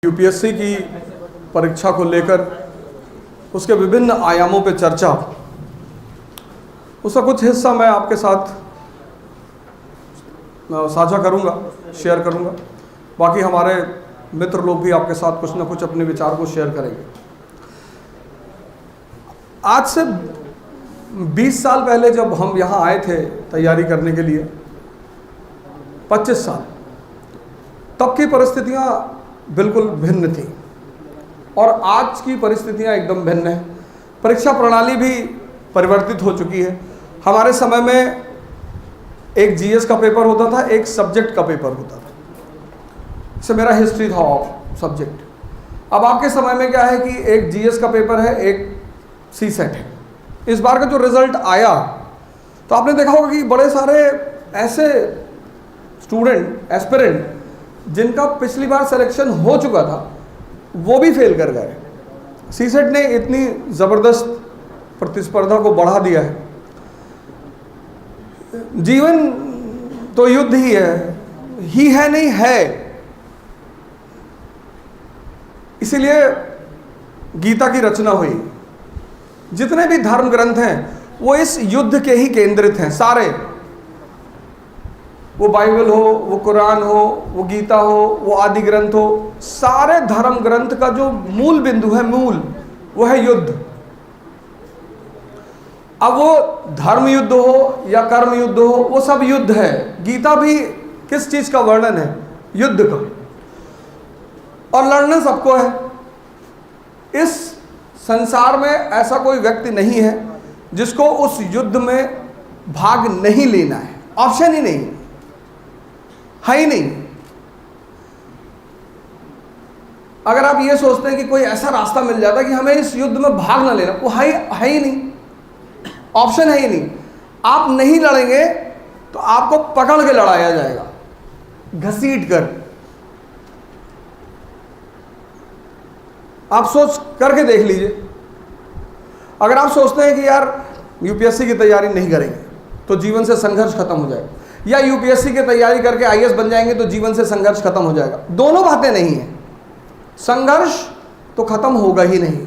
UPSC की परीक्षा को लेकर उसके विभिन्न आयामों पर चर्चा, उसका कुछ हिस्सा मैं आपके साथ साझा करूंगा, शेयर करूंगा। बाकी हमारे मित्र लोग भी आपके साथ कुछ ना कुछ अपने विचार को शेयर करेंगे। आज से 20 साल पहले जब हम यहाँ आए थे तैयारी करने के लिए, 25 साल, तब की परिस्थितियाँ बिल्कुल भिन्न थी और आज की परिस्थितियाँ एकदम भिन्न हैं। परीक्षा प्रणाली भी परिवर्तित हो चुकी है। हमारे समय में एक जीएस का पेपर होता था, एक सब्जेक्ट का पेपर होता था। इससे मेरा हिस्ट्री था सब्जेक्ट। अब आपके समय में क्या है कि एक जीएस का पेपर है, एक सीसेट है। इस बार का जो रिजल्ट आया तो आपने देखा होगा कि बड़े सारे ऐसे स्टूडेंट, एस्पिरेंट, जिनका पिछली बार सिलेक्शन हो चुका था, वो भी फेल कर गए। सीसेट ने इतनी ज़बरदस्त प्रतिस्पर्धा को बढ़ा दिया है। जीवन तो युद्ध ही है नहीं है। इसीलिए गीता की रचना हुई। जितने भी धर्म ग्रंथ हैं वो इस युद्ध के ही केंद्रित हैं सारे। वो बाइबल हो, वो कुरान हो, वो गीता हो, वो आदि ग्रंथ हो, सारे धर्म ग्रंथ का जो मूल बिंदु है, वो है युद्ध। अब वो धर्म युद्ध हो या कर्म युद्ध हो, वो सब युद्ध है। गीता भी किस चीज का वर्णन है? युद्ध का। और लड़ना सबको है। इस संसार में ऐसा कोई व्यक्ति नहीं है जिसको उस युद्ध में भाग नहीं लेना है। ऑप्शन ही नहीं है ही नहीं। अगर आप ये सोचते हैं कि कोई ऐसा रास्ता मिल जाता है कि हमें इस युद्ध में भाग ना लेना, वो है ही नहीं। ऑप्शन है ही नहीं। आप नहीं लड़ेंगे तो आपको पकड़ के लड़ाया जाएगा, घसीट कर। आप सोच करके देख लीजिए। अगर आप सोचते हैं कि यार यूपीएससी की तैयारी नहीं करेंगे तो जीवन से संघर्ष खत्म हो जाएगा, या यूपीएससी की तैयारी करके आईएएस बन जाएंगे तो जीवन से संघर्ष खत्म हो जाएगा, दोनों बातें नहीं है। संघर्ष तो खत्म होगा ही नहीं।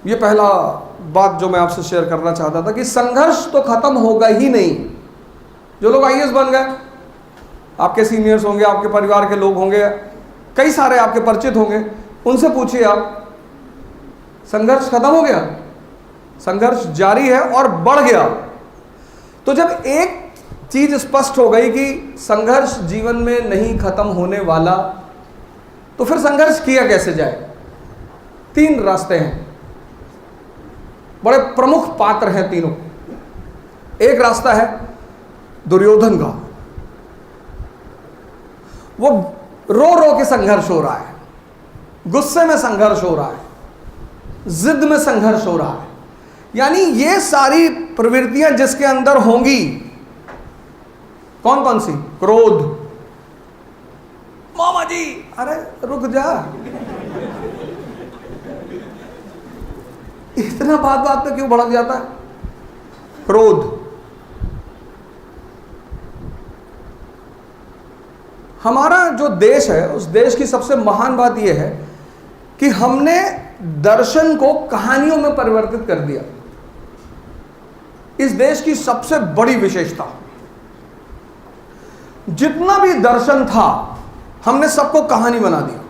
ये पहला बात जो मैं आपसे शेयर करना चाहता था कि संघर्ष तो खत्म होगा ही नहीं। जो लोग आईएएस बन गए, आपके सीनियर्स होंगे, आपके परिवार के लोग होंगे, कई सारे आपके परिचित होंगे, उनसे पूछिए आप, संघर्ष खत्म हो गया? संघर्ष जारी है और बढ़ गया। तो जब एक चीज स्पष्ट हो गई कि संघर्ष जीवन में नहीं खत्म होने वाला, तो फिर संघर्ष किया कैसे जाए? 3 रास्ते हैं। बड़े प्रमुख पात्र हैं तीनों। एक रास्ता है दुर्योधन का। वो रो रो के संघर्ष हो रहा है, गुस्से में संघर्ष हो रहा है, जिद में संघर्ष हो रहा है। यानी ये सारी प्रवृत्तियां जिसके अंदर होंगी, कौन कौन सी? क्रोध। मामा जी, अरे रुक जा, इतना बात पे क्यों भड़क जाता है? क्रोध। हमारा जो देश है, उस देश की सबसे महान बात यह है कि हमने दर्शन को कहानियों में परिवर्तित कर दिया। इस देश की सबसे बड़ी विशेषता, जितना भी दर्शन था हमने सबको कहानी बना दिया।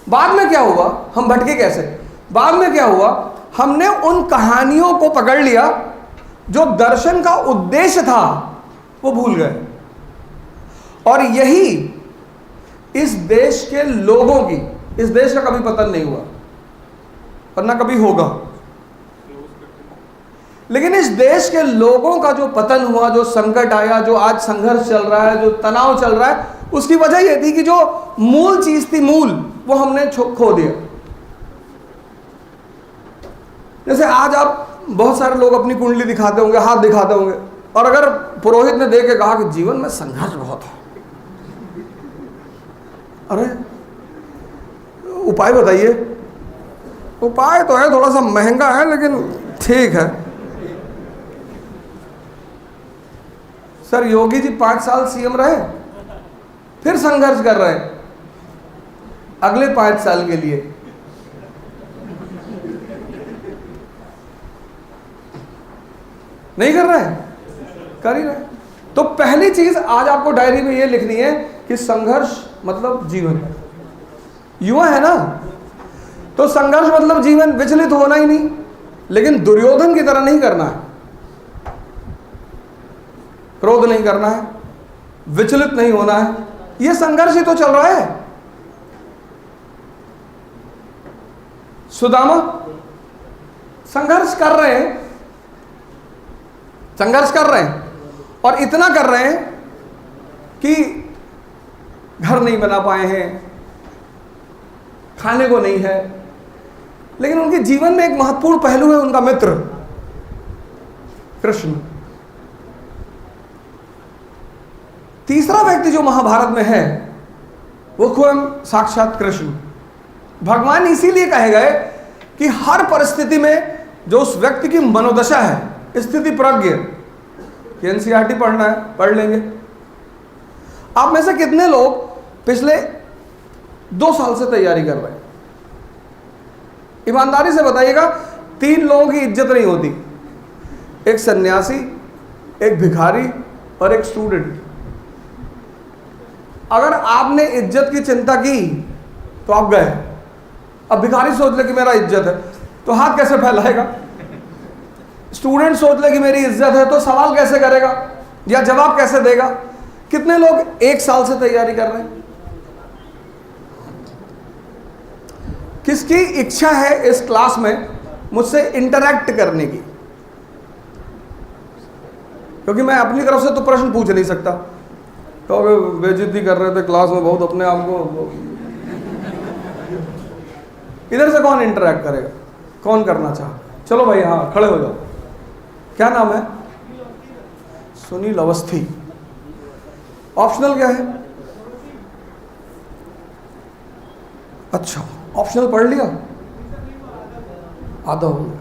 बाद में क्या हुआ? हम भटके कैसे? बाद में क्या हुआ? हमने उन कहानियों को पकड़ लिया, जो दर्शन का उद्देश्य था वो भूल गए। और यही इस देश के लोगों की, इस देश का कभी पतन नहीं हुआ और ना कभी होगा, लेकिन इस देश के लोगों का जो पतन हुआ, जो संकट आया, जो आज संघर्ष चल रहा है, जो तनाव चल रहा है, उसकी वजह यह थी कि जो मूल चीज थी, वो हमने खो दिया। जैसे आज आप बहुत सारे लोग अपनी कुंडली दिखाते होंगे, हाथ दिखाते होंगे, और अगर पुरोहित ने देख के कहा कि जीवन में संघर्ष बहुत है, अरे उपाय बताइए। उपाय तो है, थोड़ा सा महंगा है लेकिन ठीक है। सर योगी जी 5 साल सीएम रहे, फिर संघर्ष कर रहे हैं। अगले 5 साल के लिए। नहीं कर रहे हैं? कर ही रहे हैं। तो पहली चीज आज आपको डायरी में ये लिखनी है कि संघर्ष मतलब जीवन। युवा है ना, तो संघर्ष मतलब जीवन। विचलित होना ही नहीं, लेकिन दुर्योधन की तरह नहीं करना है। क्रोध नहीं करना है, विचलित नहीं होना है। यह संघर्ष ही तो चल रहा है। सुदामा संघर्ष कर रहे हैं, संघर्ष कर रहे हैं, और इतना कर रहे हैं कि घर नहीं बना पाए हैं, खाने को नहीं है, लेकिन उनके जीवन में एक महत्वपूर्ण पहलू है उनका मित्र कृष्ण। तीसरा व्यक्ति जो महाभारत में है वो स्वयं साक्षात कृष्ण। भगवान इसीलिए कहे गए कि हर परिस्थिति में जो उस व्यक्ति की मनोदशा है, स्थिति प्रज्ञ, एनसीईआरटी पढ़ना है पढ़ लेंगे। आप में से कितने लोग पिछले 2 साल से तैयारी कर रहे हैं? ईमानदारी से बताइएगा। 3 लोगों की इज्जत नहीं होती, एक सन्यासी, एक भिखारी और एक स्टूडेंट। अगर आपने इज्जत की चिंता की तो आप गए। अब भिखारी सोच ले कि मेरा इज्जत है तो हाथ कैसे फैलाएगा? स्टूडेंट सोच ले कि मेरी इज्जत है तो सवाल कैसे करेगा या जवाब कैसे देगा? कितने लोग 1 साल से तैयारी कर रहे हैं? किसकी इच्छा है इस क्लास में मुझसे इंटरैक्ट करने की? क्योंकि मैं अपनी तरफ से तो प्रश्न पूछ नहीं सकता। तो बेइज्जती कर रहे थे क्लास में बहुत अपने आप को। इधर से कौन इंटरैक्ट करेगा? कौन करना चाहता? चलो भाई, हाँ खड़े हो जाओ। क्या नाम है? सुनील अवस्थी। ऑप्शनल क्या है? अच्छा, ऑप्शनल पढ़ लिया, आधा हो गया।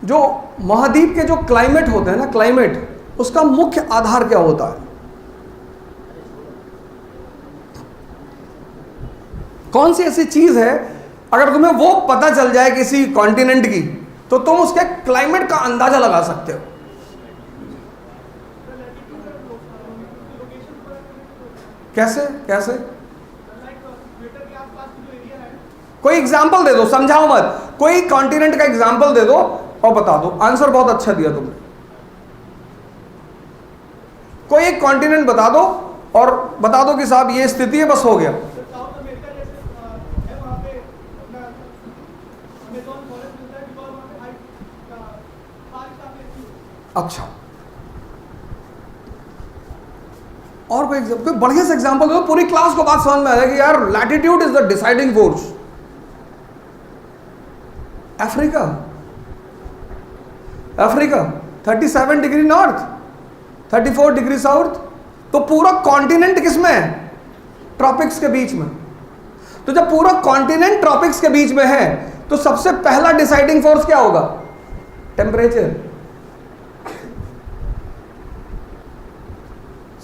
जो महाद्वीप के जो क्लाइमेट होते हैं ना, क्लाइमेट, उसका मुख्य आधार क्या होता है? कौन सी ऐसी चीज है अगर तुम्हें वो पता चल जाए किसी कॉन्टिनेंट की तो तुम उसके क्लाइमेट का अंदाजा लगा सकते हो? कैसे कैसे? कोई एग्जाम्पल दे दो, समझाओ मत। कोई कॉन्टिनेंट का एग्जाम्पल दे दो और बता दो। आंसर बहुत अच्छा दिया तुमने। कोई एक कॉन्टिनेंट बता दो और बता दो कि साहब ये स्थिति है, बस हो गया। अच्छा, और कोई बढ़िया से एग्जांपल दो, पूरी क्लास को बात समझ में आ जाए कि यार latitude is the deciding force. Africa, Africa 37 degree north, 34 degree south. तो पूरा कॉन्टिनेंट किसमें है? ट्रॉपिक्स के बीच में। तो जब पूरा कॉन्टिनेंट ट्रॉपिक्स के बीच में है तो सबसे पहला डिसाइडिंग फोर्स क्या होगा? टेम्परेचर।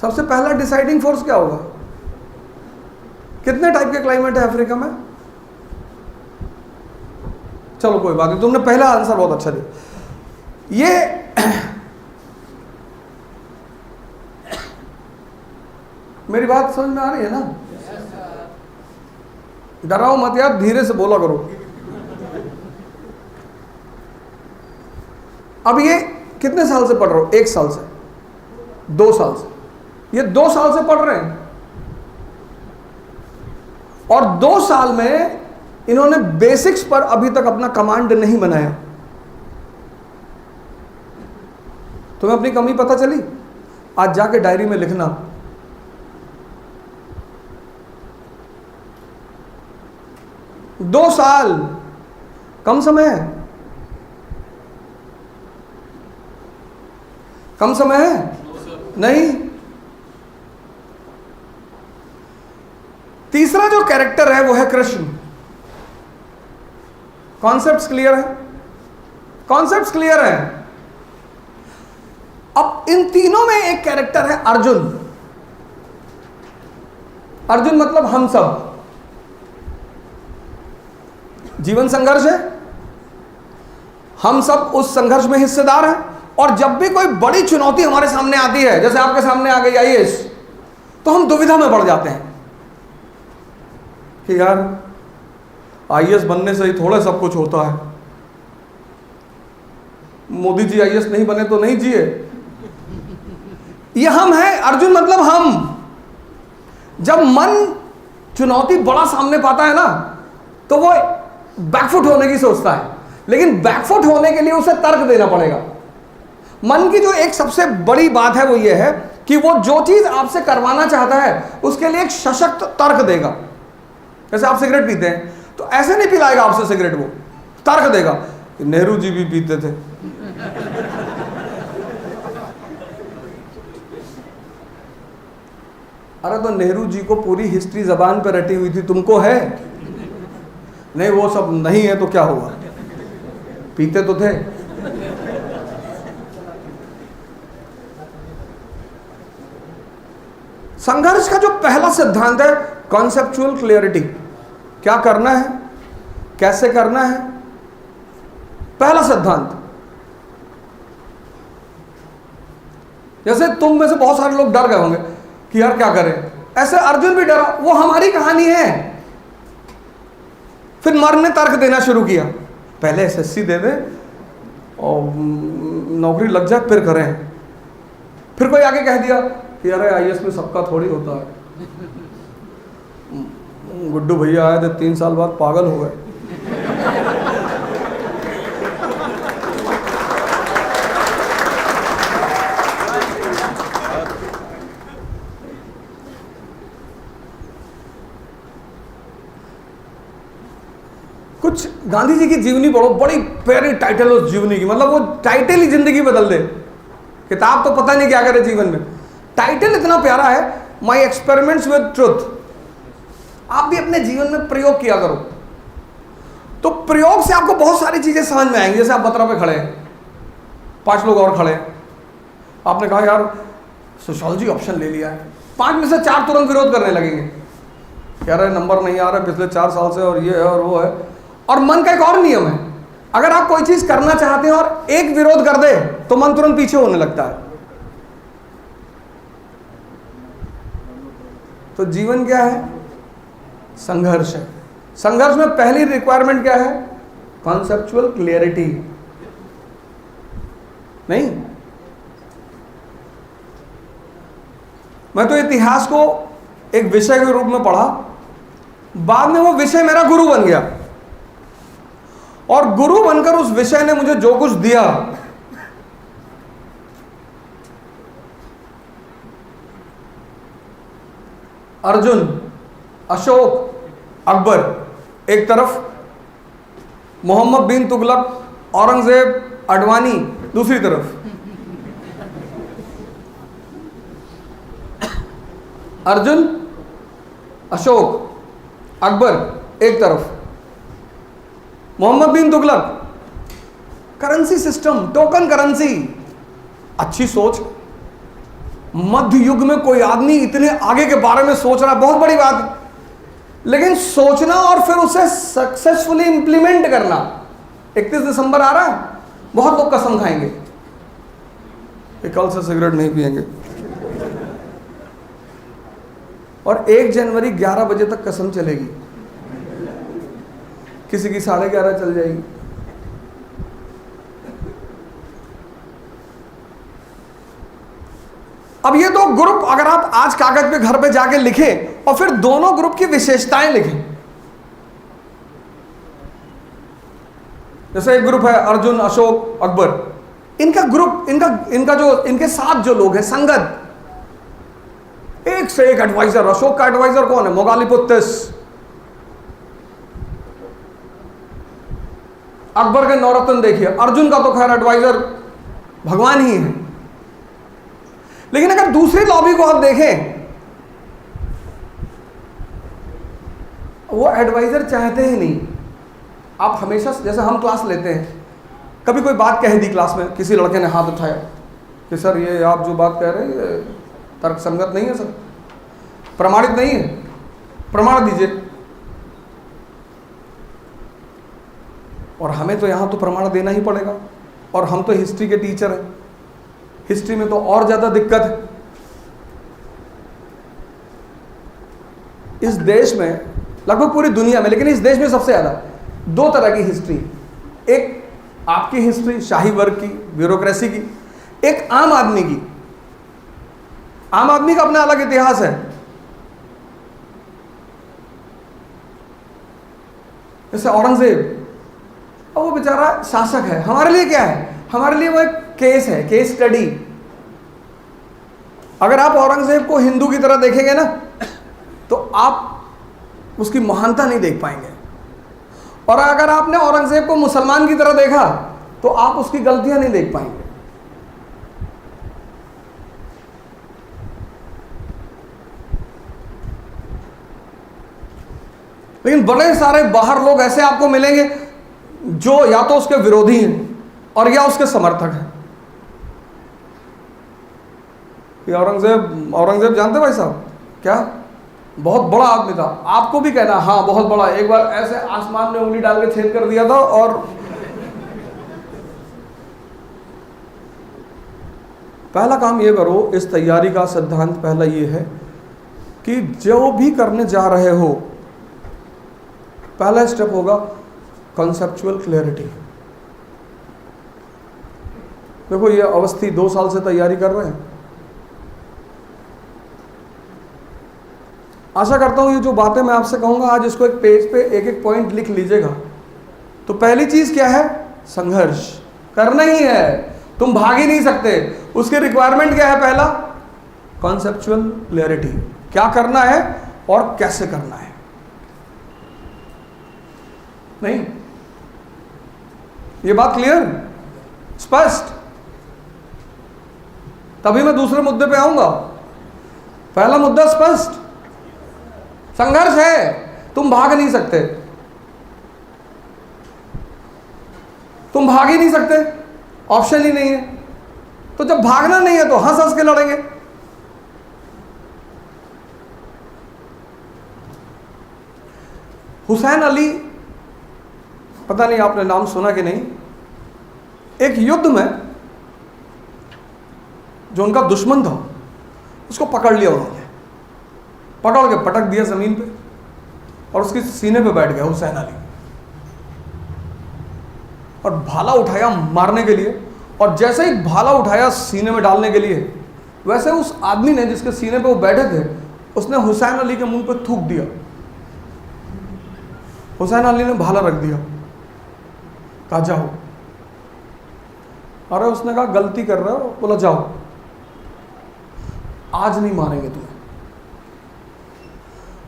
सबसे पहला डिसाइडिंग फोर्स क्या होगा? कितने टाइप के क्लाइमेट है अफ्रीका में? चलो कोई बात नहीं, तुमने पहला आंसर बहुत अच्छा दिया। ये मेरी बात समझ में आ रही है ना? डराओ मत यार, धीरे से बोला करो। अब ये कितने साल से पढ़ रहे हो? 1 साल से, 2 साल से? ये 2 साल से पढ़ रहे हैं और 2 साल में इन्होंने बेसिक्स पर अभी तक अपना कमांड नहीं बनाया। तुम्हें अपनी कमी पता चली? आज जाके डायरी में लिखना। दो साल कम समय है? कम समय है? नहीं। तीसरा जो कैरेक्टर है वो है कृष्ण। कॉन्सेप्ट्स क्लियर है? कॉन्सेप्ट्स क्लियर है। अब इन तीनों में एक कैरेक्टर है अर्जुन। अर्जुन मतलब हम सब। जीवन संघर्ष है, हम सब उस संघर्ष में हिस्सेदार हैं। और जब भी कोई बड़ी चुनौती हमारे सामने आती है, जैसे आपके सामने आ गई आईएएस, तो हम दुविधा में पड़ जाते हैं कि यार आईएएस बनने से ही थोड़ा सब कुछ होता है, मोदी जी आईएएस नहीं बने तो नहीं जिए। ये हम हैं। अर्जुन मतलब हम। जब मन चुनौती बड़ा सामने पाता है ना, तो वो बैकफुट होने की सोचता है, लेकिन बैकफुट होने के लिए उसे तर्क देना पड़ेगा। मन की जो एक सबसे बड़ी बात है वो ये है कि वो जो चीज आपसे करवाना चाहता है उसके लिए एक सशक्त तर्क देगा। जैसे आप सिगरेट पीते हैं तो ऐसे नहीं पिलाएगा आपसे सिगरेट, वो तर्क देगा कि नेहरू जी भी पीते थे। अरे तो नेहरू जी को पूरी हिस्ट्री जबान पर रटी हुई थी, तुमको है नहीं? वो सब नहीं है तो क्या हुआ, पीते तो थे। संघर्ष का जो पहला सिद्धांत है कॉन्सेप्चुअल क्लियरिटी, क्या करना है, कैसे करना है, पहला सिद्धांत। जैसे तुम में से बहुत सारे लोग डर गए होंगे कि यार क्या करें, ऐसे अर्जुन भी डरा। वो हमारी कहानी है। फिर मर ने तर्क देना शुरू किया, पहले एसएससी दे दे और नौकरी लग जाए फिर करें। फिर कोई आगे कह दिया कि अरे आईएएस में सबका थोड़ी होता है, गुड्डू भैया आए थे 3 साल बाद पागल हो गए। कुछ गांधी जी की जीवनी पढ़ो, बड़ी प्यारी टाइटल उस जीवनी की, मतलब वो टाइटल ही जिंदगी बदल दे। किताब तो पता नहीं क्या करे जीवन में, टाइटल इतना प्यारा है, माई एक्सपेरिमेंट्स विद ट्रुथ। आप भी अपने जीवन में प्रयोग किया करो, तो प्रयोग से आपको बहुत सारी चीजें समझ में आएंगी। जैसे आप बतरा पे खड़े हैं, 5 लोग और खड़े हैं, आपने कहा यार सोशियोलॉजी ऑप्शन ले लिया है, 5 में से 4 तुरंत विरोध करने लगेंगे, कह रहे नंबर नहीं आ रहा पिछले 4 साल से, और ये है और वो है। और मन का एक और नियम है, अगर आप कोई चीज करना चाहते हैं और एक विरोध कर दे तो मन तुरंत पीछे होने लगता है। तो जीवन क्या है? संघर्ष है। संघर्ष में पहली रिक्वायरमेंट क्या है? Conceptual clarity. नहीं, मैं तो इतिहास को एक विषय के रूप में पढ़ा, बाद में वो विषय मेरा गुरु बन गया, और गुरु बनकर उस विषय ने मुझे जो कुछ दिया, अर्जुन, अशोक, अकबर एक तरफ, मोहम्मद बिन तुगलक, औरंगजेब, अडवाणी दूसरी तरफ। अर्जुन, अशोक, अकबर एक तरफ, Mohammad bin Tughlaq, currency system, token currency, अच्छी सोच। मध्य युग में कोई आदमी इतने आगे के बारे में सोच रहा है, बहुत बड़ी बात है, लेकिन सोचना और फिर उसे सक्सेसफुली इंप्लीमेंट करना। 31 दिसंबर आ रहा है, बहुत लोग कसम खाएंगे कि कल से सिगरेट नहीं पिएंगे, और 1 जनवरी 11 बजे तक कसम चलेगी, किसी की 11:30 चल जाएगी। अब ये 2 ग्रुप अगर आप आज कागज पे घर पे जाके लिखें और फिर दोनों ग्रुप की विशेषताएं लिखें। जैसे एक ग्रुप है अर्जुन, अशोक, अकबर, इनका ग्रुप, इनका जो इनके साथ जो लोग हैं संगत, एक से एक एडवाइजर। अशोक का एडवाइजर कौन है? मोगालिपुत्तिस। अकबर के नौरत्न देखिए, अर्जुन का तो खैर एडवाइजर भगवान ही है। लेकिन अगर दूसरी लॉबी को आप देखें, वो एडवाइजर चाहते ही नहीं। आप हमेशा, जैसे हम क्लास लेते हैं, कभी कोई बात कह दी क्लास में, किसी लड़के ने हाथ उठाया कि सर ये आप जो बात कह रहे हैं ये तर्कसंगत नहीं है, सर प्रमाणित नहीं है, प्रमाण दीजिए। और हमें तो यहां तो प्रमाण देना ही पड़ेगा, और हम तो हिस्ट्री के टीचर हैं, हिस्ट्री में तो और ज्यादा दिक्कत है। इस देश में, लगभग पूरी दुनिया में, लेकिन इस देश में सबसे ज्यादा दो तरह की हिस्ट्री, एक आपकी हिस्ट्री शाही वर्ग की, ब्यूरोक्रेसी की, एक आम आदमी की। आम आदमी का अपना अलग इतिहास है। जैसे औरंगजेब, अब वो बेचारा शासक है, हमारे लिए क्या है? हमारे लिए वो एक केस है, केस स्टडी। अगर आप औरंगजेब को हिंदू की तरह देखेंगे ना, तो आप उसकी महानता नहीं देख पाएंगे, और अगर आपने औरंगजेब को मुसलमान की तरह देखा तो आप उसकी गलतियां नहीं देख पाएंगे। लेकिन बड़े सारे बाहर लोग ऐसे आपको मिलेंगे जो या तो उसके विरोधी हैं और या उसके समर्थक हैं। ये औरंगजेब जानते भाई साहब, क्या बहुत बड़ा आदमी था। आपको भी कहना हाँ बहुत बड़ा, एक बार ऐसे आसमान में उंगली डाल के छेद कर दिया था। और पहला काम ये करो, इस तैयारी का सिद्धांत पहला ये है कि जो भी करने जा रहे हो, पहला स्टेप होगा कॉन्सेप्चुअल क्लैरिटी। देखो ये अवस्थी 2 साल से तैयारी कर रहे हैं। आशा करता हूं ये जो बातें मैं आपसे कहूंगा आज, इसको एक पेज पे एक एक पॉइंट लिख लीजिएगा। तो पहली चीज क्या है? संघर्ष करना ही है, तुम भाग ही नहीं सकते। उसके रिक्वायरमेंट क्या है? पहला कॉन्सेप्चुअल क्लैरिटी, क्या करना है और कैसे करना है। नहीं, ये बात क्लियर, स्पष्ट? तभी मैं दूसरे मुद्दे पे आऊंगा। पहला मुद्दा स्पष्ट, संघर्ष है, तुम भाग नहीं सकते, तुम भाग ही नहीं सकते, ऑप्शन ही नहीं है। तो जब भागना नहीं है तो हंस हंस के लड़ेंगे। हुसैन अली, पता नहीं आपने नाम सुना कि नहीं, एक युद्ध में जो उनका दुश्मन था उसको पकड़ लिया उन्होंने, पकड़ के पटक दिया जमीन पे और उसके सीने पे बैठ गया हुसैन अली, और भाला उठाया मारने के लिए। और जैसे ही भाला उठाया सीने में डालने के लिए, वैसे उस आदमी ने जिसके सीने पे वो बैठे थे, उसने हुसैन अली के मुंह पे थूक दिया। हुसैन अली ने भाला रख दिया, कहा जाओ। अरे उसने कहा गलती कर रहे हो, बोला जाओ, आज नहीं मारेंगे तुम्हें।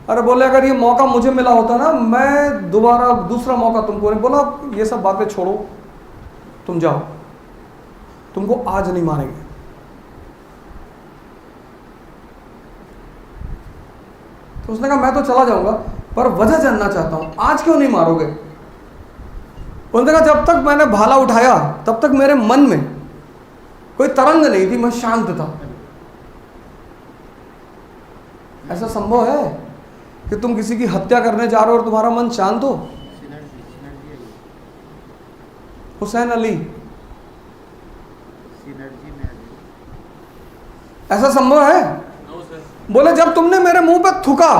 अरे बोले अगर ये मौका मुझे मिला होता ना, मैं दोबारा दूसरा मौका तुमको नहीं। बोला ये सब बातें छोड़ो, तुम जाओ, तुमको आज नहीं मारेंगे। तो उसने कहा मैं तो चला जाऊंगा, पर वजह जानना चाहता हूं, आज क्यों नहीं मारोगे? उसने कहा जब तक मैंने भाला उठाया तब तक मेरे मन में कोई तरंग नहीं थी, मैं शांत था। ऐसा संभव है कि तुम किसी की हत्या करने जा रहे हो और तुम्हारा मन शांत हो? हुसैन अली, ऐसा संभव है? बोले जब तुमने मेरे मुंह पे थूका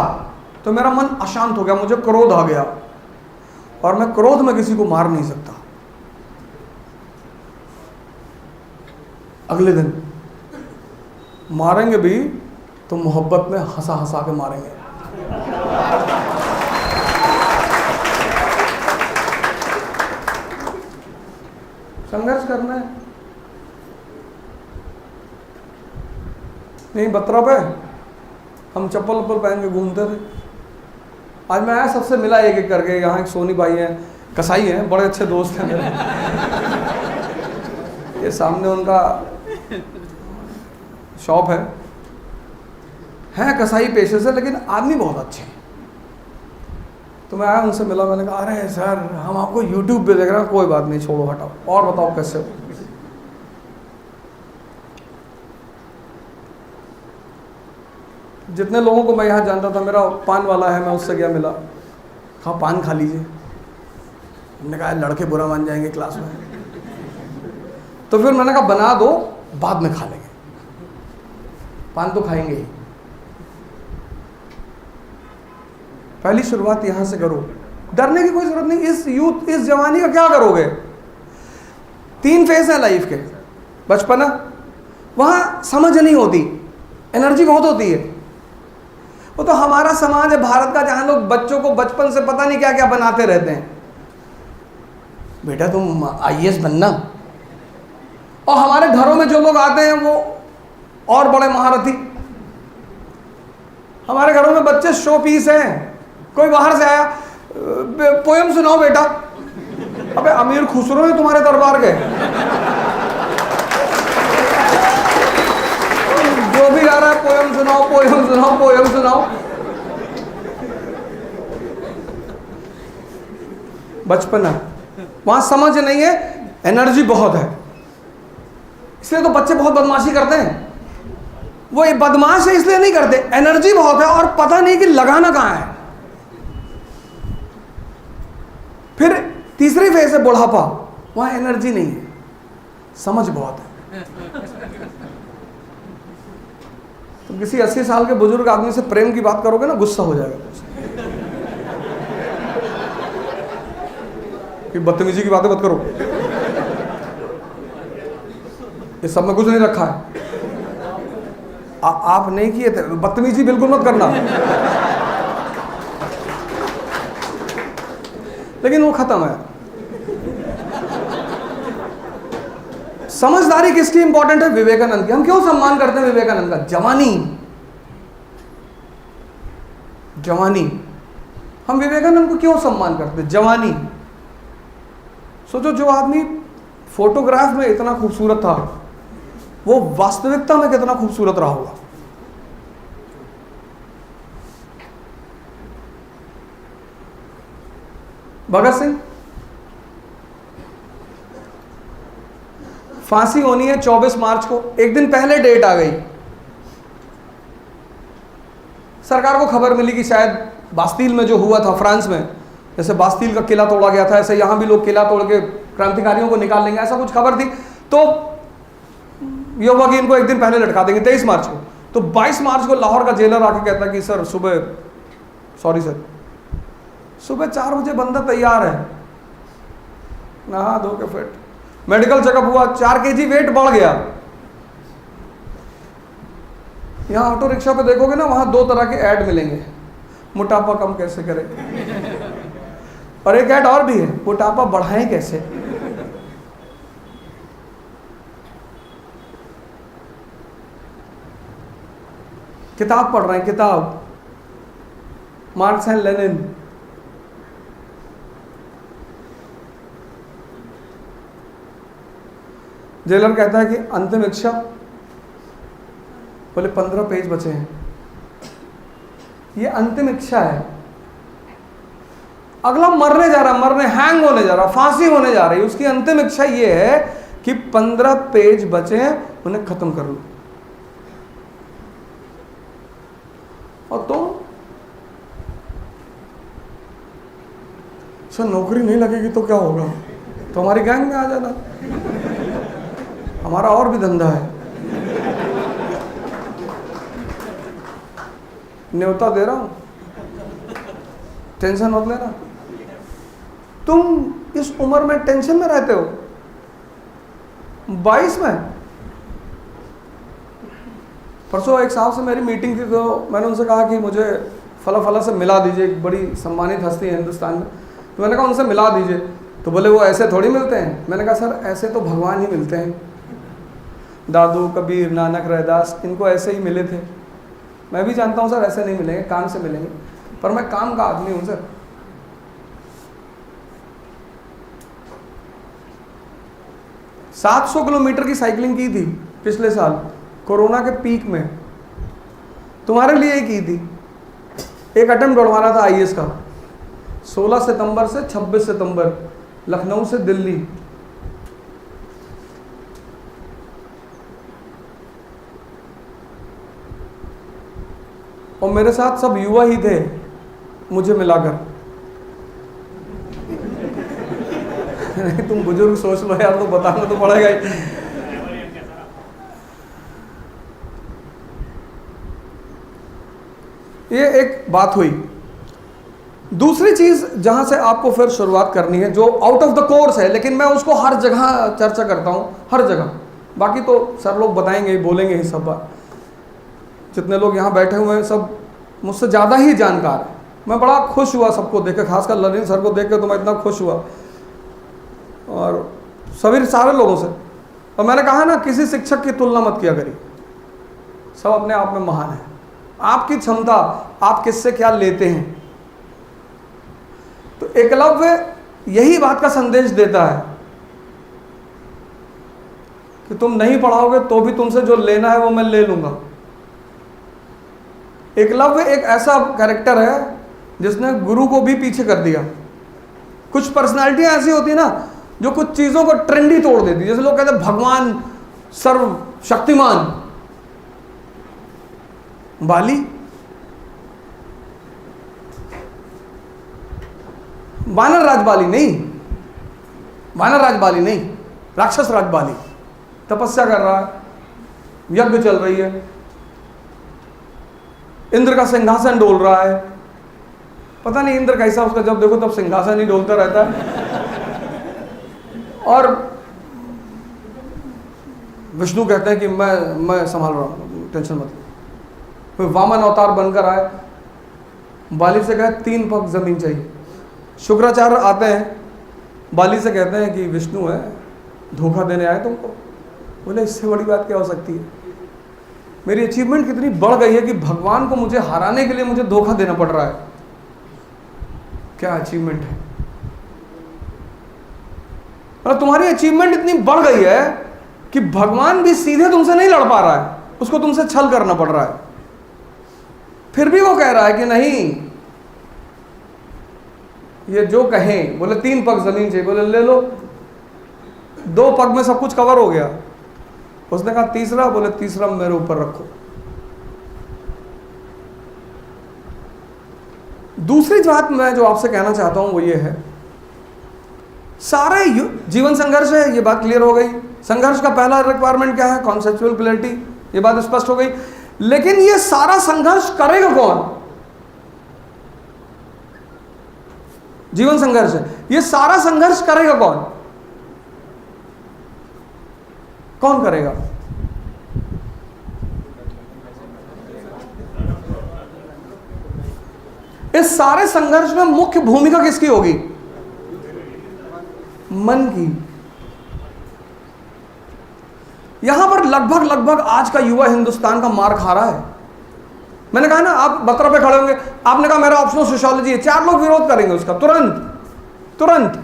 तो मेरा मन अशांत हो गया, मुझे क्रोध आ गया, और मैं क्रोध में किसी को मार नहीं सकता। अगले दिन मारेंगे भी तो मोहब्बत में हंसा हंसा के मारेंगे। संघर्ष करना है। नहीं बत्रा पे हम चप्पल वप्पल पहन के घूमते थे। आज मैं आया, सबसे मिला एक एक करके। यहाँ एक सोनी भाई हैं, कसाई हैं, बड़े अच्छे दोस्त हैं मेरे। ये सामने उनका शॉप है कसाई पेशे से, लेकिन आदमी बहुत अच्छे हैं। तो मैं आया, उनसे मिला, मैंने कहा अरे सर हम आपको यूट्यूब पे देख रहे हैं। कोई बात नहीं, छोड़ो हटाओ, और बताओ कैसे हो। जितने लोगों को मैं यहाँ जानता था, मेरा पान वाला है, मैं उससे गया मिला, कहा पान खा लीजिए। हमने कहा लड़के बुरा मान जाएंगे क्लास में, तो फिर मैंने कहा बना दो, बाद में खा लेंगे, पान तो खाएंगे ही। पहली शुरुआत यहां से करो, डरने की कोई जरूरत नहीं। इस यूथ, इस जवानी का क्या करोगे? 3 फेज है लाइफ के। बचपना, वहां समझ नहीं होती, एनर्जी बहुत होती है। वो तो हमारा समाज है भारत का, जहां लोग बच्चों को बचपन से पता नहीं क्या क्या बनाते रहते हैं। बेटा तुम IAS बनना, और हमारे घरों में जो लोग आते हैं वो और बड़े महारथी। हमारे घरों में बच्चे शो पीस हैं। कोई बाहर से आया, पोयम सुनाओ बेटा। अबे अमीर खुसरो है तुम्हारे दरबार के, जो भी आ रहा है पोयम सुनाओ, पोयम सुनाओ, पोयम सुनाओ। बचपना, वहां समझ नहीं है, एनर्जी बहुत है, इसलिए तो बच्चे बहुत बदमाशी करते हैं। वो बदमाश है इसलिए नहीं करते, एनर्जी बहुत है और पता नहीं कि लगाना कहां है। फिर तीसरी फेज है बुढ़ापा, वहां एनर्जी नहीं है, समझ बहुत है। तुम किसी 80 साल के बुजुर्ग आदमी से प्रेम की बात करोगे ना, गुस्सा हो जाएगा कि बदतमीजी की बातें मत करो, ये सब में कुछ नहीं रखा है। आप नहीं किए थे, बदतमीजी बिल्कुल मत करना। लेकिन वो खत्म है। समझदारी किसकी इंपॉर्टेंट है? विवेकानंद की। हम क्यों सम्मान करते हैं विवेकानंद का? जवानी, जवानी। हम विवेकानंद को क्यों सम्मान करते हैं? जवानी। सोचो, जो आदमी फोटोग्राफ में इतना खूबसूरत था, वो वास्तविकता में कितना खूबसूरत रहा होगा। भगत सिंह, फांसी होनी है 24 मार्च को, एक दिन पहले डेट आ गई। सरकार को खबर मिली कि शायद बास्तील में जो हुआ था फ्रांस में, जैसे बास्तील का किला तोड़ा गया था, ऐसे यहां भी लोग किला तोड़ के क्रांतिकारियों को निकाल लेंगे, ऐसा कुछ खबर थी। तो ये हुआ कि इनको एक दिन पहले लटका देंगे 23 मार्च को। तो 22 मार्च को लाहौर का जेलर आके कहता कि सर सुबह 4 बजे बंदा तैयार है, नहा धो के फिट, मेडिकल चेकअप हुआ, 4 kg वेट बढ़ गया। यहां ऑटो रिक्शा पे देखोगे ना, वहां 2 तरह के ऐड मिलेंगे, मोटापा कम कैसे करें, और एक ऐड और भी है, मोटापा बढ़ाएं कैसे। किताब पढ़ रहे हैं, किताब मार्क्स एंड लेनिन। जेलर कहता है कि अंतिम इच्छा, बोले 15 पेज बचे हैं, ये अंतिम इच्छा है। अगला मरने जा रहा, हैंग होने जा रहा, फांसी होने जा रही, उसकी अंतिम इच्छा ये है कि 15 पेज बचे हैं, उन्हें खत्म कर लो। और तो सर नौकरी नहीं लगेगी तो क्या होगा? तो हमारी गैंग में आ जाना, हमारा और भी धंधा है, न्योता दे रहा हूं, टेंशन मत लेना। तुम इस उम्र में टेंशन में रहते हो, 22 में। परसों एक साहब से मेरी मीटिंग थी, तो मैंने उनसे कहा कि मुझे फला फला से मिला दीजिए, एक बड़ी सम्मानित हस्ती है हिंदुस्तान में। तो मैंने कहा उनसे मिला दीजिए। तो बोले वो ऐसे थोड़ी मिलते हैं। मैंने कहा सर ऐसे तो भगवान ही मिलते हैं, दादू, कबीर, नानक, रैदास, इनको ऐसे ही मिले थे। मैं भी जानता हूँ सर ऐसे नहीं मिलेंगे, काम से मिलेंगे, पर मैं काम का आदमी हूँ सर। ,700 किलोमीटर की साइकिलिंग की थी पिछले साल, कोरोना के पीक में, तुम्हारे लिए ही की थी। एक अटेम्प्ट बढ़वाना था IAS का, 16 सितंबर से 26 सितंबर, लखनऊ से दिल्ली। और मेरे साथ सब युवा ही थे मुझे मिलाकर। नहीं तुम बुजुर्ग सोच लो यार, तो बताना तो पड़ेगा ही। ये एक बात हुई। दूसरी चीज जहां से आपको फिर शुरुआत करनी है, जो आउट ऑफ द कोर्स है, लेकिन मैं उसको हर जगह चर्चा करता हूं, हर जगह। बाकी तो सर लोग बताएंगे, बोलेंगे ही सब बात। जितने लोग यहाँ बैठे हुए हैं सब मुझसे ज़्यादा ही जानकार है। मैं बड़ा खुश हुआ सबको देख के, खासकर ललित सर को देख के तो मैं इतना खुश हुआ, और सभी सारे लोगों से। और मैंने कहा ना, किसी शिक्षक की तुलना मत किया करिए, सब अपने आप में महान है। आपकी क्षमता, आप किससे क्या लेते हैं। तो एकलव्य यही बात का संदेश देता है कि तुम नहीं पढ़ाओगे तो भी तुमसे जो लेना है वो मैं ले लूंगा। एकलव्य एक ऐसा कैरेक्टर है जिसने गुरु को भी पीछे कर दिया। कुछ पर्सनालिटियां ऐसी होती है ना जो कुछ चीजों को ट्रेंडी तोड़ देती है। जैसे लोग कहते हैं भगवान सर्व शक्तिमान, बाली, वानर राज बाली नहीं, वानर राज बाली नहीं, राक्षस राज बाली तपस्या कर रहा है, यज्ञ चल रही है, इंद्र का सिंहासन डोल रहा है। पता नहीं इंद्र कैसा, उसका जब देखो तब सिंहासन ही डोलता रहता है। और विष्णु कहते हैं कि मैं संभाल रहा हूं, टेंशन मत लो। फिर वामन अवतार बनकर आए, बाली से कहे 3 पग जमीन चाहिए। शुक्राचार्य आते हैं, बाली से कहते हैं कि विष्णु है, धोखा देने आए तुमको। बोले इससे बड़ी बात क्या हो सकती है। मेरी अचीवमेंट कितनी बढ़ गई है कि भगवान को मुझे हराने के लिए मुझे धोखा देना पड़ रहा है। क्या अचीवमेंट है। और तुम्हारी अचीवमेंट इतनी बढ़ गई है कि भगवान भी सीधे तुमसे नहीं लड़ पा रहा है, उसको तुमसे छल करना पड़ रहा है। फिर भी वो कह रहा है कि नहीं, ये जो कहें। बोले 3 पग जमीन चाहिए। बोले ले लो, 2 पग में सब कुछ कवर हो गया। उसने कहा तीसरा। बोले तीसरा मेरे ऊपर रखो। दूसरी बात मैं जो आपसे कहना चाहता हूं वो ये है, सारे जीवन संघर्ष है, ये बात क्लियर हो गई। संघर्ष का पहला रिक्वायरमेंट क्या है? कॉन्सेप्चुअल क्लैरिटी, ये बात स्पष्ट हो गई। लेकिन ये सारा संघर्ष करेगा कौन? जीवन संघर्ष है, ये सारा संघर्ष करेगा कौन? कौन करेगा? इस सारे संघर्ष में मुख्य भूमिका किसकी होगी? मन की। यहां पर लगभग आज का युवा हिंदुस्तान का मार खा रहा है। मैंने कहा ना, आप बत्रा पे खड़े होंगे, आपने कहा मेरा ऑप्शनल सोशियोलॉजी है, 4 लोग विरोध करेंगे उसका तुरंत।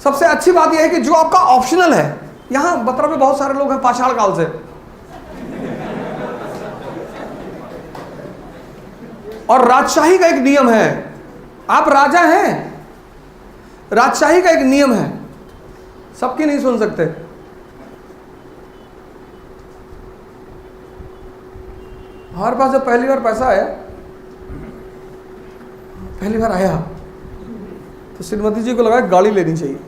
सबसे अच्छी बात यह है कि जो आपका ऑप्शनल है, यहां बत्रा पे बहुत सारे लोग हैं पाषाण काल से, और राजशाही का एक नियम है, आप राजा हैं, राजशाही का एक नियम है, सबकी नहीं सुन सकते। हमारे पास जब पहली बार पैसा आया, तो श्रीमती जी को लगा गाड़ी लेनी चाहिए।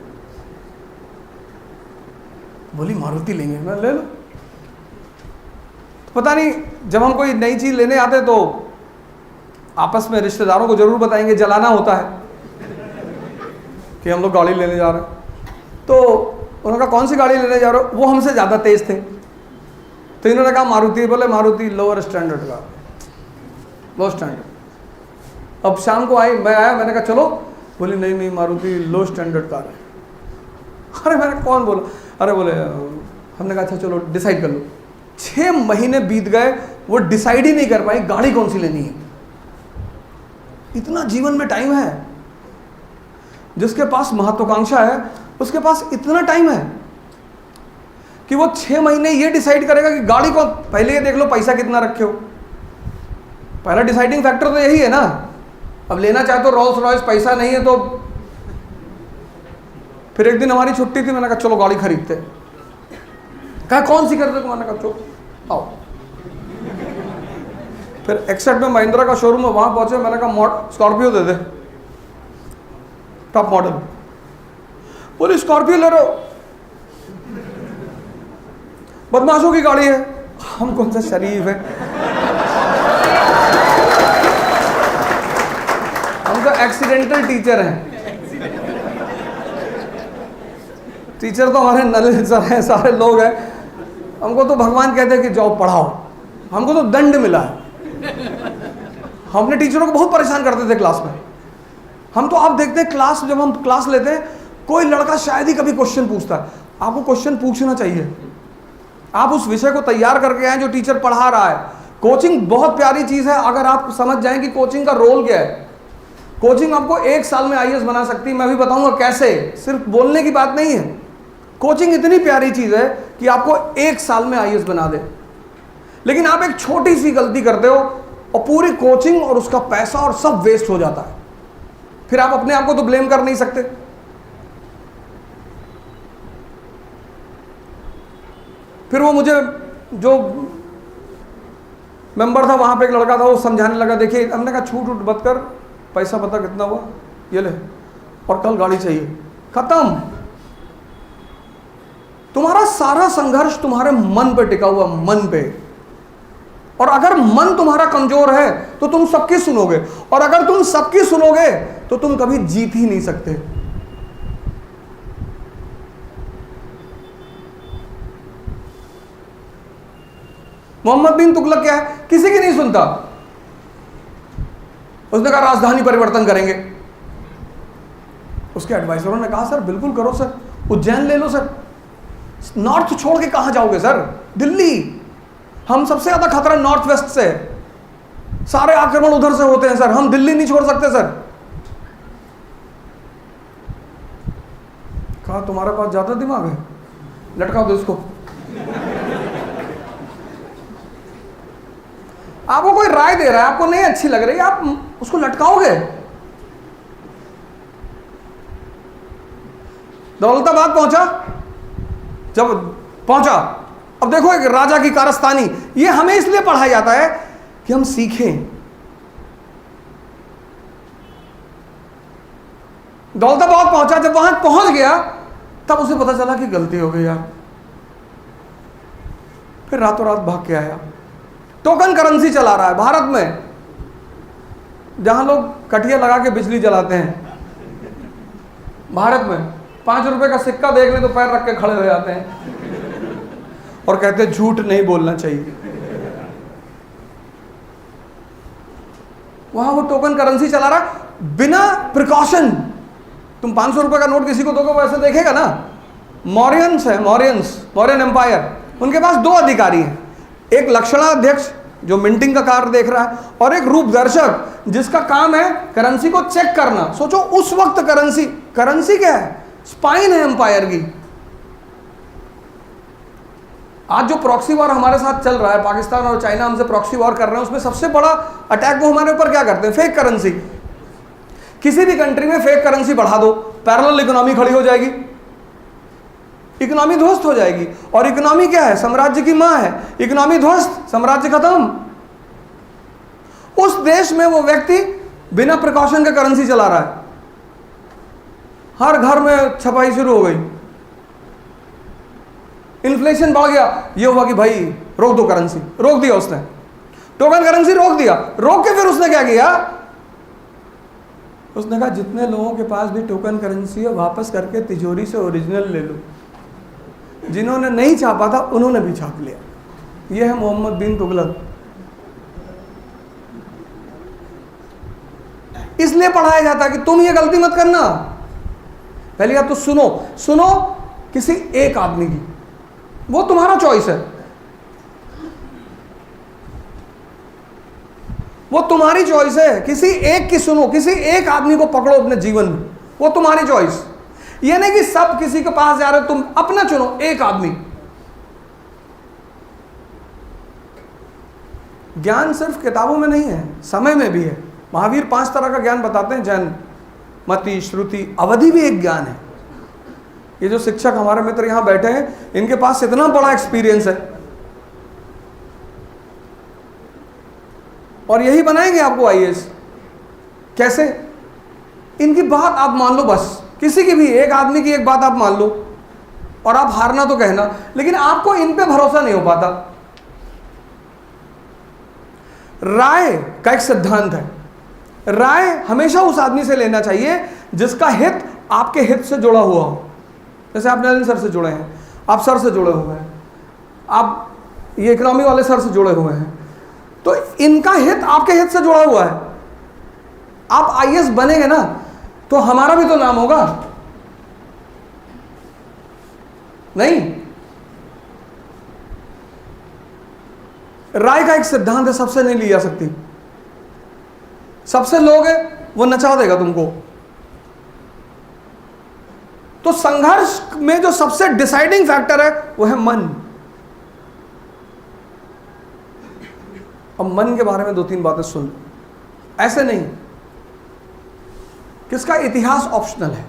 बोली मारुति लेंगे, मैं ले लो। तो पता नहीं, जब हम कोई नई चीज लेने आते तो आपस में रिश्तेदारों को जरूर बताएंगे, जलाना होता है कि हम लोग गाड़ी लेने जा रहे हैं। तो उन्होंने कहा कौन सी गाड़ी लेने जा रहे हो? वो हमसे ज़्यादा तेज थे, तो इन्होंने कहा मारुति। बोले मारुति लोअर स्टैंडर्ड का, लो स्टैंडर्ड। अब शाम को मैं आया, मैंने कहा चलो। बोली नहीं मारुति लो स्टैंडर्ड कार है। अरे मैंने कौन बोला? अरे बोले, हमने कहा अच्छा चलो डिसाइड कर लो। 6 महीने बीत गए, वो डिसाइड ही नहीं कर पाई गाड़ी कौन सी लेनी है। इतना जीवन में टाइम है, जिसके पास महत्वाकांक्षा है उसके पास इतना टाइम है कि वो 6 महीने ये डिसाइड करेगा कि गाड़ी को, पहले ये देख लो पैसा कितना रखे हो। पहला डिसाइडिंग फैक्टर तो यही है ना। अब लेना चाहे तो रोल्स रॉयस, पैसा नहीं है तो। फिर एक दिन हमारी छुट्टी थी, मैंने कहा चलो गाड़ी खरीदते। कहा कौन सी करते? मैंने कहा चलो आओ। फिर एक्सेट में महिंद्रा का शोरूम है, वहाँ पहुँचे, मैंने कहा स्कॉर्पियो दे दे, टॉप मॉडल। बोले स्कॉर्पियो ले रहे हो, बदमाशों की गाड़ी है। हम कौन सा शरीफ है, हम तो एक्सीडेंटल टीचर हैं। टीचर तो हमारे नल सर हैं, सारे लोग हैं। हमको तो भगवान कहते हैं कि जाओ पढ़ाओ, हमको तो दंड मिला है। हम अपने टीचरों को बहुत परेशान करते थे क्लास में। हम तो अब देखते हैं क्लास, जब हम क्लास लेते हैं, कोई लड़का शायद ही कभी क्वेश्चन पूछता है। आपको क्वेश्चन पूछना चाहिए, आप उस विषय को तैयार करके आए जो टीचर पढ़ा रहा है। कोचिंग बहुत प्यारी चीज है, अगर आप समझ जाएं कि कोचिंग का रोल क्या है। कोचिंग आपको 1 साल में आईएएस बना सकती है, मैं भी बताऊंगा कैसे, सिर्फ बोलने की बात नहीं है। कोचिंग इतनी प्यारी चीज है कि आपको 1 साल में आईएएस बना दे। लेकिन आप एक छोटी सी गलती करते हो और पूरी कोचिंग और उसका पैसा और सब वेस्ट हो जाता है। फिर आप अपने आप को तो ब्लेम कर नहीं सकते। फिर वो मुझे, जो मेंबर था वहां पे, एक लड़का था, वो समझाने लगा, देखिए, हमने कहा छूट उठ मत कर, पैसा पता कितना हुआ, ये ले, और कल गाड़ी चाहिए, खत्म। तुम्हारा सारा संघर्ष तुम्हारे मन पे टिका हुआ, मन पे। और अगर मन तुम्हारा कमजोर है तो तुम सबकी सुनोगे, और अगर तुम सबकी सुनोगे तो तुम कभी जीत ही नहीं सकते। मोहम्मद बिन तुगलक क्या है, किसी की नहीं सुनता। उसने कहा राजधानी परिवर्तन करेंगे। उसके एडवाइजरों ने कहा सर बिल्कुल करो सर, उज्जैन ले लो सर, नॉर्थ छोड़ के कहां जाओगे सर, दिल्ली। हम सबसे ज्यादा खतरा नॉर्थ वेस्ट से, सारे आक्रमण उधर से होते हैं सर, हम दिल्ली नहीं छोड़ सकते सर। कहा तुम्हारे पास ज्यादा दिमाग है, लटका दो इसको। आपको कोई राय दे रहा है, आपको नहीं अच्छी लग रही, आप उसको लटकाओगे। दौलताबाद पहुंचा, जब पहुंचा, अब देखो एक राजा की कारस्तानी, ये हमें इसलिए पढ़ाया जाता है कि हम सीखें। दौलताबाद पहुंचा, जब वहां पहुंच गया तब उसे पता चला कि गलती हो गई यार। फिर रातों रात भाग के आया। टोकन करेंसी चला रहा है भारत में, जहां लोग कटिया लगा के बिजली जलाते हैं। भारत में 5 रुपए का सिक्का देख ले तो पैर रख के खड़े हो जाते हैं और कहते हैं झूठ नहीं बोलना चाहिए। वहां वो टोकन करेंसी चला रहा है बिना प्रिकॉशन। तुम 500 रुपए का नोट किसी को दोगे वो ऐसे देखेगा ना। मौर्यंस है, मौर्यन एम्पायर, उनके पास 2 अधिकारी हैं, एक लक्षणाध्यक्ष जो मिंटिंग का कार्य देख रहा है, और एक रूपदर्शक जिसका काम है करेंसी को चेक करना। सोचो उस वक्त करेंसी क्या है, स्पाइन है एम्पायर की। आज जो प्रॉक्सी वॉर हमारे साथ चल रहा है, पाकिस्तान और चाइना हमसे प्रॉक्सी वॉर कर रहे हैं, उसमें सबसे बड़ा अटैक वो हमारे ऊपर क्या करते हैं, फेक करेंसी। किसी भी कंट्री में फेक करेंसी बढ़ा दो, पैरेलल इकोनॉमी खड़ी हो जाएगी, इकोनॉमी ध्वस्त हो जाएगी। और इकोनॉमी क्या है, साम्राज्य की मां है। इकोनॉमी ध्वस्त, साम्राज्य खत्म। उस देश में वो व्यक्ति बिना प्रिकॉशन के करेंसी चला रहा है, हर घर में छपाई शुरू हो गई, इन्फ्लेशन बढ़ गया। ये हुआ कि भाई रोक दो करेंसी, रोक दिया उसने, टोकन करेंसी रोक दिया। रोक के फिर उसने क्या किया, उसने कहा जितने लोगों के पास भी टोकन करेंसी है वापस करके तिजोरी से ओरिजिनल ले लो। जिन्होंने नहीं छापा था उन्होंने भी छाप लिया। यह है मोहम्मद बिन तुगलक। इसलिए पढ़ाया जाता है कि तुम ये गलती मत करना। पहली बात तो सुनो किसी एक आदमी की, वो तुम्हारा चॉइस है, वो तुम्हारी चॉइस है। किसी एक की सुनो, किसी एक आदमी को पकड़ो अपने जीवन में, वो तुम्हारी चॉइस। ये नहीं कि सब किसी के पास जा रहे हो, तुम अपना चुनो, एक आदमी। ज्ञान सिर्फ किताबों में नहीं है, समय में भी है। महावीर 5 तरह का ज्ञान बताते हैं, जैन, मति, श्रुति, अवधि भी एक ज्ञान है। ये जो शिक्षक हमारे मित्र यहां बैठे हैं, इनके पास इतना बड़ा एक्सपीरियंस है। और यही बनाएंगे आपको आईएएस। कैसे? इनकी बात आप मान लो, बस किसी की भी एक आदमी की एक बात आप मान लो और आप हारना तो कहना, लेकिन आपको इन पे भरोसा नहीं हो पाता। राय का एक सिद्धांत है, राय हमेशा उस आदमी से लेना चाहिए जिसका हित आपके हित से जुड़ा हुआ हो। जैसे आप नलिन सर से जुड़े हैं, आप सर से जुड़े हुए हैं, आप ये इकोनॉमी वाले सर से जुड़े हुए हैं, तो इनका हित आपके हित से जुड़ा हुआ है। आप आईएएस बनेंगे ना तो हमारा भी तो नाम होगा, नहीं? राय का एक सिद्धांत है, सबसे नहीं ली जा सकती। सबसे लोग है वो नचा देगा तुमको। तो संघर्ष में जो सबसे डिसाइडिंग फैक्टर है वो है मन। अब मन के बारे में 2-3 बातें सुन लो, ऐसे नहीं किसका इतिहास ऑप्शनल है।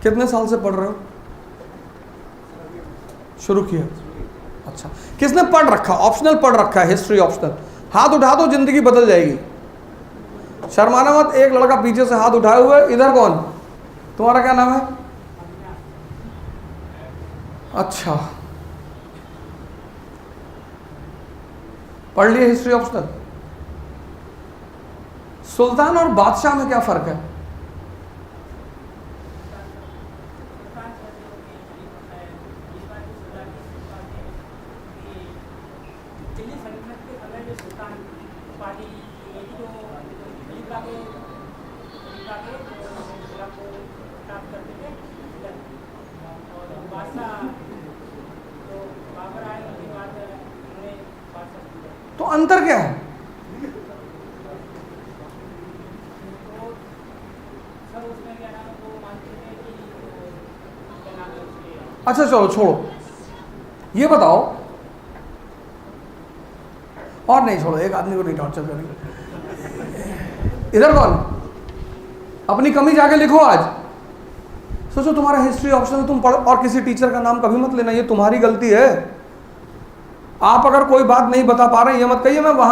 कितने साल से पढ़ रहे हो? शुरू किया? अच्छा, किसने पढ़ रखा, ऑप्शनल पढ़ रखा है, हिस्ट्री ऑप्शनल? हाथ उठा दो, जिंदगी बदल जाएगी। शर्माना मत। एक लड़का पीछे से हाथ उठाए हुए, इधर कौन? तुम्हारा क्या नाम है? अच्छा, पढ़ लिए हिस्ट्री ऑप्शनल? सुल्तान और बादशाह में क्या फर्क है? तो अंतर क्या है? अच्छा चलो छोड़ो, ये बताओ, और नहीं छोड़ो, एक आदमी को नहीं टॉर्चर करेंगे। इधर कौन? अपनी कमी जाके लिखो आज। सोचो तुम्हारा हिस्ट्री ऑप्शन है, तुम पढ़, और किसी टीचर का नाम कभी मत लेना, ये तुम्हारी गलती है। आप अगर कोई बात नहीं बता पा रहे, ये मत कहिए मैं वहां